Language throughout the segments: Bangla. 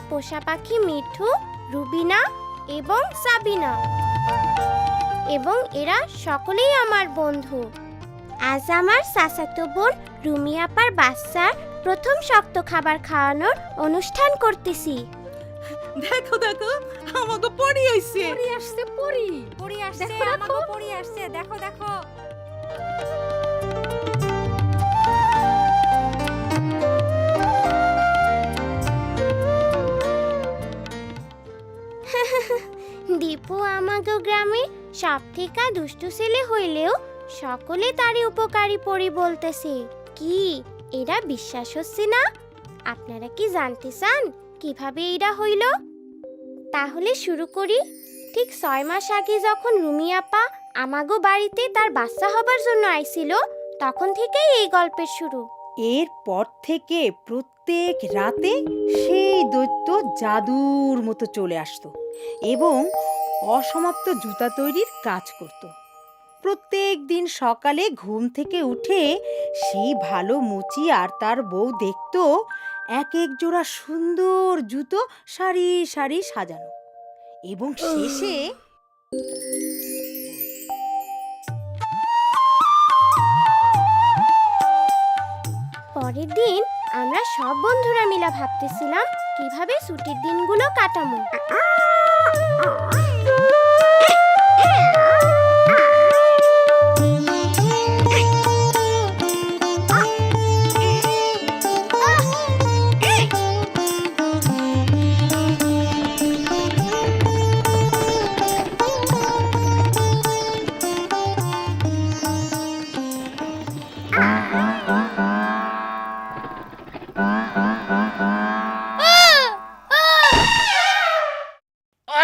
পোষা পাখি মিঠু, রুবিনা এবং সাবিনা, এবং এরা সকলেই আমার বন্ধু। আজ আমার চাচাতো বোন রুমি আপার বাচ্চার প্রথম শক্ত খাবার খাওয়ানোর অনুষ্ঠান করতেছি। দেখো দেখো আমাকে পড়ি আইছে। পড়ি আসছে, পড়ি পড়ি আসছে, দেখো, দেখো। আমাকে পড়ি আসছে, দেখো দেখো। দীপু আমাগো গ্রামে সব থেকে দুষ্টু ছেলে হইলেও সকলে তারই উপকারী পরি বলতেছে। কি এরা বিশ্বাস হচ্ছে না? আপনারা কি জানতে চান কিভাবে এরা হইল? তাহলে শুরু করি। ঠিক 6 মাস আগে যখন রুমি আপা আমাগো বাড়িতে তার বাচ্চা হবার জন্য আইছিল, তখন থেকেই এই গল্পের শুরু। এরপর থেকে প্রত্যেক রাতে সেই দৈত্য জাদুর মতো চলে আসতো এবং অসমাপ্ত জুতা তৈরির কাজ করত। প্রত্যেক দিন সকালে ঘুম থেকে উঠে সেই ভালো মুচি আর তার বউ দেখতো এক এক জোড়া সুন্দর জুতো সারি সারি সাজানো, এবং শেষে পরের দিন আমরা সব বন্ধুরা মিলে ভাবতেছিলাম কিভাবে ছুটির দিনগুলো কাটাবো।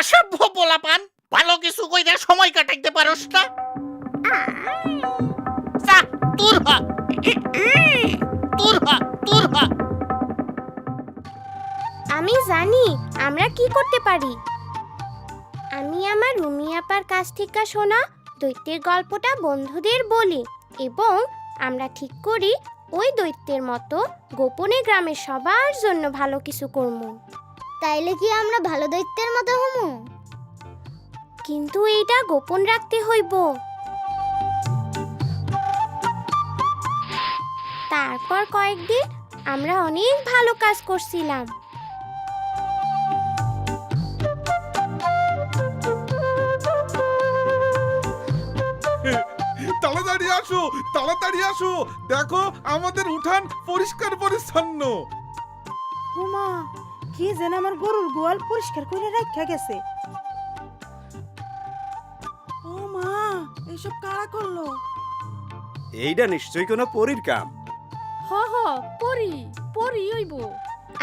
অসভ্য পোলাপান, ভালো কিছু কইরা সময় কাটাইতে পারোস না। যা, দূর হ, দূর হ, দূর হ। আমি জানি আমরা কি করতে পারি। আমি আমার রুমি আপার কাছ থেকে শোনা দৈত্যের গল্পটা বন্ধুদের বলি এবং আমরা ঠিক করি ওই দৈত্যের মতো গোপনে গ্রামের সবার জন্য ভালো কিছু করব। তাইলে কি আমরা ভালো দৈত্যের মতো হমু? কিন্তু এইটা গোপন রাখতে হইব। তারপর কয়েকদিন আমরা অনেক ভালো কাজ করছিলাম। তাড়াতাড়ি আসো, তাড়াতাড়ি আসো, দেখো আমাদের উঠান পরিষ্কার পরিচ্ছন্ন। হুমা, কি যেন আমার গরুর গোয়াল পরিষ্কার করে রাখা গেছে। ও মা, এসব কারা করলো? এইটা নিশ্চয়ই কোনো পরীর কাম। হ হ, পড়ি পড়ি হইব।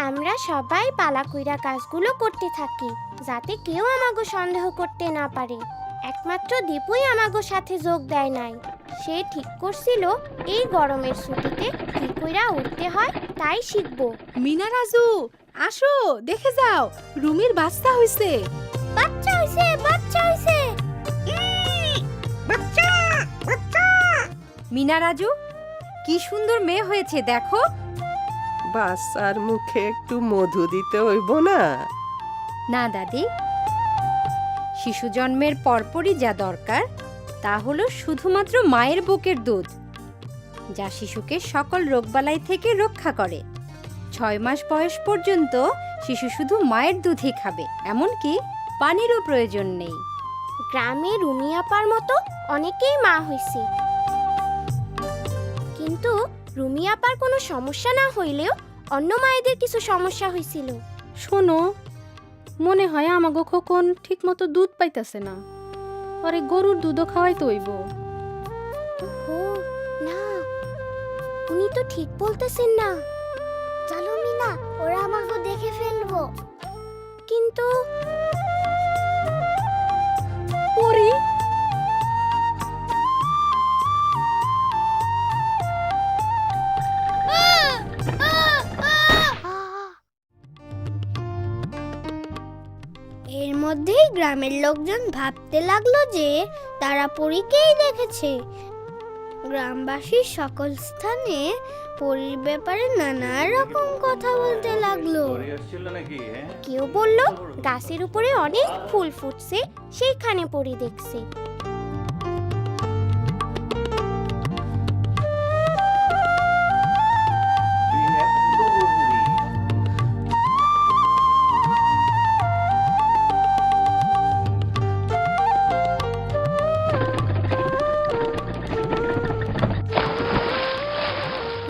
আমরা সবাই পালা কইরা কাজগুলো করতে থাকি যাতে কেউ আমাগো সন্দেহ করতে না পারে। একমাত্র দীপুই আমাগো সাথে যোগ দেয় নাই। সে ঠিক করছিল এই গরমের ছুটিতে কি কইরা উঠতে হয় তাই শিখবো। মিনা রাজু, আসো দেখে যাও, রুমির বাচ্চা হইছে। বাচ্চা হইছে, বাচ্চা হইছে। মিনা রাজু, কি সুন্দর মেয়ে হয়েছে দেখো। বাচ্চার মুখে একটু মধু দিতে হইব না? না দাদি, শিশু জন্মের পরপরই যা দরকার তা হলো শুধুমাত্র মায়ের বুকের দুধ, যা শিশুকে সকল রোগবালাই থেকে রক্ষা করে। 6 মাস বয়স পর্যন্ত শিশু শুধু মায়ের দুধই খাবে, এমনকি পানিরও প্রয়োজন নেই। গ্রামে রুমি আপার মতো অনেকেই মা হইছে, কিন্তু রুমি আপার কোনো সমস্যা না হইলেও অন্য মায়েদের কিছু সমস্যা হয়েছিল। শোনো, মনে হয় আমাগো খোকন ঠিক মতো দুধ পাইতাছে না। আরে গরুর দুধও খাওয়াইতে হইব। ও না, উনি তো ঠিক বলতেছেন না। চলো মিনা, ওরা আমাকে দেখে ফেলবো। কিন্তু পড়ি এর মধ্যেই গ্রামের লোকজন ভাবতে লাগলো যে তারা পরীকেই দেখেছে। গ্রামবাসীর সকল স্থানে পরীর ব্যাপারে নানা রকম কথা বলতে লাগলো। কেউ বলল গাছের উপরে অনেক ফুল ফুটছে, সেইখানে পরী দেখছে।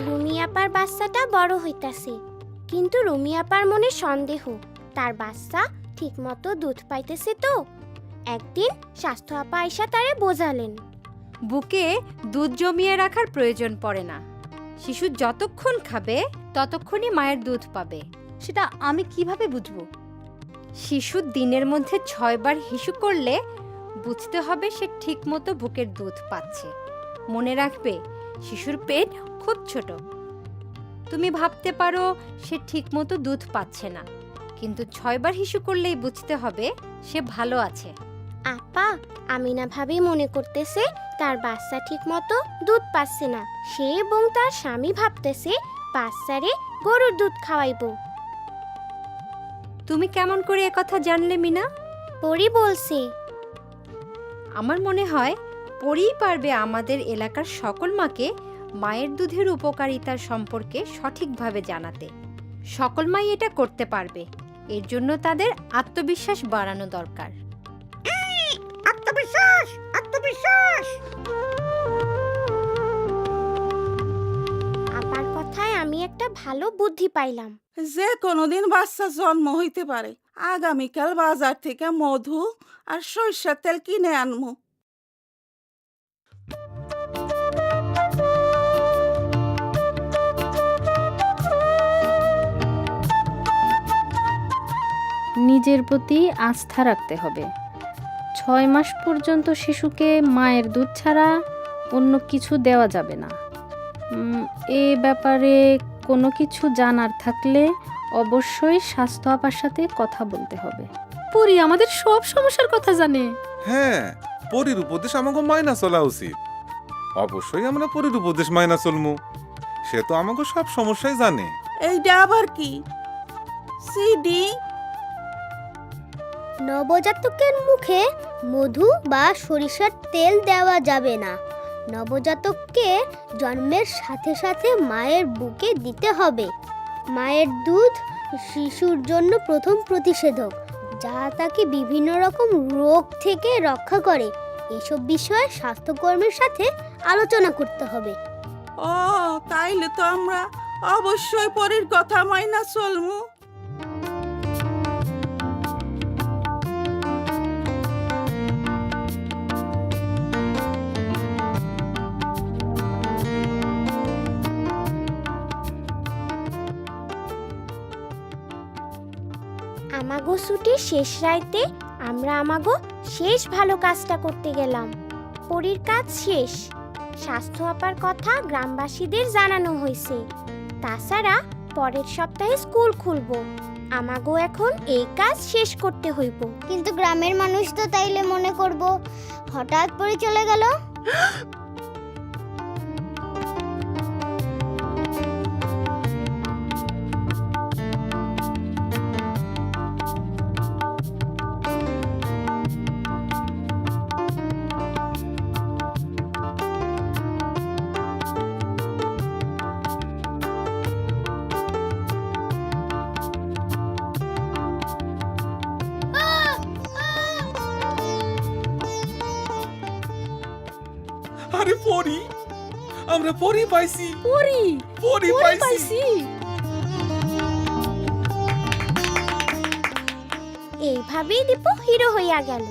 রুমি আপার বাচ্চাটা বড় হইতাছে, কিন্তু রুমি আপার মনে সন্দেহ, তার বাচ্চা ঠিকমতো দুধ পাইতেছে তো। একদিন স্বাস্থ্য আপা আইসা তারে বোঝালেন, বুকে দুধ জমিয়ে রাখার প্রয়োজন পড়ে না। শিশু যতক্ষণ খাবে ততক্ষণই মায়ের দুধ পাবে। সেটা আমি কিভাবে বুঝবো? শিশু দিনের মধ্যে 6 বার হিসু করলে বুঝতে হবে সে ঠিকমতো বুকের দুধ পাচ্ছে। মনে রাখবে, শিশুর পেট খুব ছোট। তুমি ভাবতে পারো সে ঠিকমতো দুধ পাচ্ছে না, কিন্তু 6 বার হিসু করলেই বুঝতে হবে সে ভালো আছে। আপা, আমিনা ভাবি মনে করতেছে তার বাচ্চা ঠিকমতো দুধ পাচ্ছে না। সে এবং তার স্বামী ভাবতেছে বাচ্চারে গরুর দুধ খাওয়াইবো। তুমি কেমন করে একথা জানলে মিনা? পরী বলছে। আমার মনে হয় পরেই পারবে আমাদের এলাকার সকল মাকে মায়ের দুধের উপকারিতার সম্পর্কে সঠিকভাবে জানাতে। সকল মাই এটা করতে পারবে, এর জন্য তাদের আত্মবিশ্বাস বাড়ানো দরকার। আত্মবিশ্বাস, আত্মবিশ্বাস। আপার কথায় আমি একটা ভালো বুদ্ধি পাইলাম। যে কোনোদিন বাচ্চা জন্ম হইতে পারে। আগামীকাল বাজার থেকে মধু আর সরিষার তেল কিনে আনমু। নিজের প্রতি আস্থা রাখতে হবে। 6 মাস পর্যন্ত শিশুকে মায়ের দুধ ছাড়া অন্য কিছু দেওয়া যাবে না। এ ব্যাপারে কোনো কিছু জানার থাকলে অবশ্যই স্বাস্থ্য আপার সাথে কথা বলতে হবে। পরি আমাদের সব সমস্যার কথা জানে। হ্যাঁ, পরীর উপদেশ আমাকে মাইনা চলা উচিত। অবশ্যই আমরা পরীর উপদেশ মাইনা চলমু। সে তো আমাকে সব সমস্যাই জানে। এইটা আবার কি? সিডি নবজাতকের মুখে মধু বা সরিষার তেল দেওয়া যাবে না। নবজাতককে জন্মের সাথে সাথে মায়ের বুকে দিতে হবে। মায়ের দুধ শিশুর জন্য প্রথম প্রতিষেধক, যা তাকে বিভিন্ন রকম রোগ থেকে রক্ষা করে। এসব বিষয়ে স্বাস্থ্যকর্মীর সাথে আলোচনা করতে হবে। ও, তাইলে তো আমরা অবশ্যই পরের কথা মাইনা চলমু। আমাগো ছুটির শেষ রাইতে আমরা আমাগো শেষ ভালো কাজটা করতে গেলাম। পরীর কাজ শেষ। স্বাস্থ্য আপার কথা গ্রামবাসীদের জানানো হয়েছে। তাছাড়া পরের সপ্তাহে স্কুল খুলবো। আমাগো এখন এই কাজ শেষ করতে হইব। কিন্তু গ্রামের মানুষ তো তাইলে মনে করব হঠাৎ পরে চলে গেল। আরে পরী, আমরা পরী পাইছি। পরি পরী পাইছি। এইভাবেই দীপু হিরো হইয়া গেল।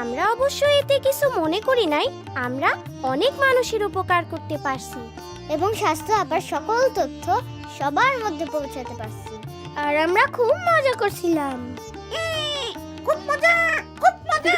আমরা অবশ্য এতে কিছু মনে করি নাই। আমরা অনেক মানুষের উপকার করতে পারছি এবং স্বাস্থ্য আপার সকল তথ্য সবার মধ্যে পৌঁছাতে পারছি। আর আমরা খুব মজা করছিলাম। খুব মজা, খুব মজা।